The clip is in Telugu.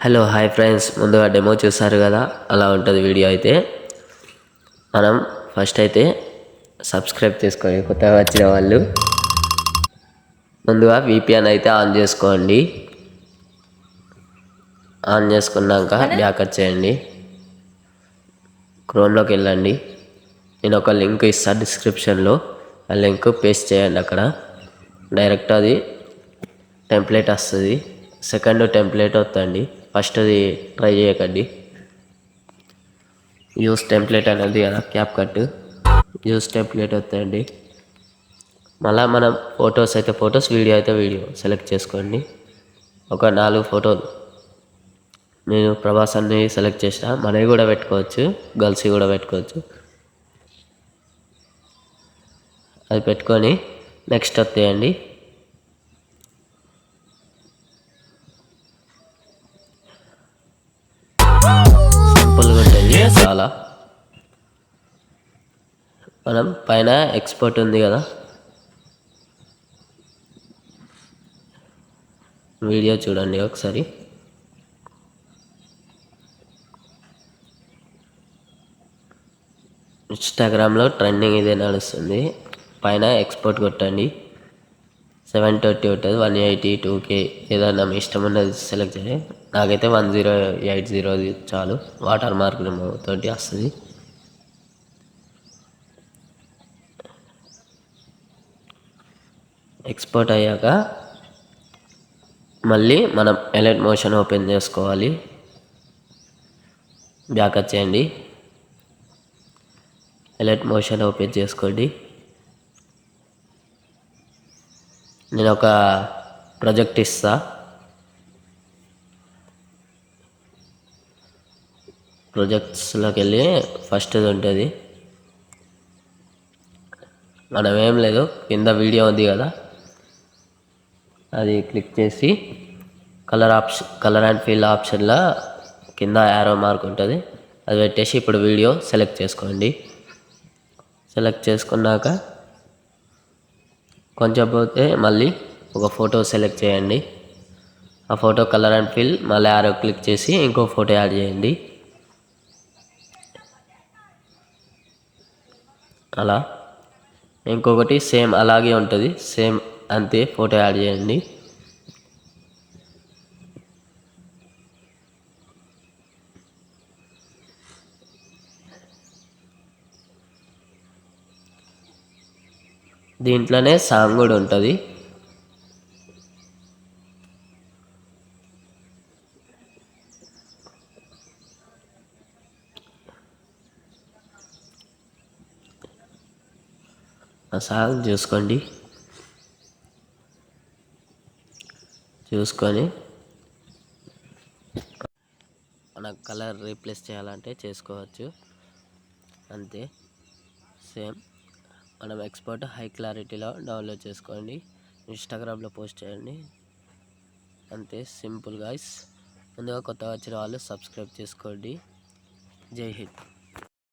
హలో హాయ్ ఫ్రెండ్స్, ముందుగా డెమో చూసారు కదా, అలా ఉంటుంది వీడియో. అయితే మనం ఫస్ట్ అయితే సబ్స్క్రైబ్ చేసుకోండి. కొత్తగా వచ్చిన వాళ్ళు ముందుగా VPN అయితే ఆన్ చేసుకోండి. ఆన్ చేసుకున్నాక బ్యాక్ వచ్చేయండి. క్రోమ్లోకి వెళ్ళండి. నేను ఒక లింక్ ఇస్తాను డిస్క్రిప్షన్లో, ఆ లింక్ పేస్ట్ చేయండి. అక్కడ డైరెక్ట్ అది టెంప్లెట్ వస్తుంది. సెకండ్ టెంప్లెట్ వస్తుంది. ఫస్ట్ది ట్రై చేయకండి. యూస్ టెంప్లెట్ అనేది కదా, క్యాప్ కట్ యూస్ టెంప్లెట్ వస్తాయండి. మళ్ళీ మనం ఫొటోస్, వీడియో అయితే వీడియో సెలెక్ట్ చేసుకోండి. ఒక 4 ఫోటోలు నేను ప్రభాస్ అన్ని సెలెక్ట్ చేసిన. మనవి కూడా పెట్టుకోవచ్చు, గర్ల్స్ కూడా పెట్టుకోవచ్చు. అది పెట్టుకొని నెక్స్ట్ వస్తాయండి. సింపుల్గా ఉంటుంది చాలా. మనం పైన ఎక్స్పోర్ట్ ఉంది కదా, వీడియో చూడండి ఒకసారి. ఇన్స్టాగ్రామ్లో ట్రెండింగ్ ఇదే నడుస్తుంది. పైన ఎక్స్పోర్ట్ కొట్టండి. 720 ఉంటుంది, 180, 2K ఏదైనా మీ ఇష్టం ఉన్నది సెలెక్ట్ చేయండి. నాకైతే 1080 చాలు. వాటర్ మార్క్ తోటి వస్తుంది. ఎక్స్పోర్ట్ అయ్యాక మళ్ళీ మనం ఎలైట్ మోషన్ ఓపెన్ చేసుకోవాలి. బ్యాక్ వచ్చేయండి. ఎలైట్ మోషన్ ఓపెన్ చేసుకోండి. నేను ఒక ప్రాజెక్ట్ ఇస్తా. ప్రాజెక్ట్స్లోకి వెళ్ళి ఫస్ట్ది ఉంటుంది. మనం ఏం లేదు, కింద వీడియో ఉంది కదా, అది క్లిక్ చేసి కలర్ అండ్ ఫిల్ ఆప్షన్లో కింద యారో మార్క్ ఉంటుంది, అది పెట్టేసి ఇప్పుడు వీడియో సెలెక్ట్ చేసుకోండి. సెలెక్ట్ చేసుకున్నాక కొంచెం పోతే మళ్ళీ ఒక ఫోటో సెలెక్ట్ చేయండి. ఆ ఫోటో కలర్ అండ్ ఫిల్ మళ్ళీ యారో క్లిక్ చేసి ఇంకో ఫోటో యాడ్ చేయండి. అలా ఇంకొకటి సేమ్ అలాగే ఉంటుంది, సేమ్ అంతే ఫోటో యాడ్ చేయండి. దీంట్లోనే సాంగ్ కూడా ఉంటుంది. ఆ సాంగ్ చూసుకొని మన కలర్ రీప్లేస్ చేయాలంటే చేసుకోవచ్చు, అంతే. సేమ్ మనం ఎక్స్పోర్ట్ హై క్లారిటీలో డౌన్లోడ్ చేసుకోండి, ఇన్స్టాగ్రామ్లో పోస్ట్ చేయండి, అంతే. Simple guys. ముందుగా కొత్తగా వచ్చిన వాళ్ళు సబ్స్క్రైబ్ చేసుకోండి. జై హింద్.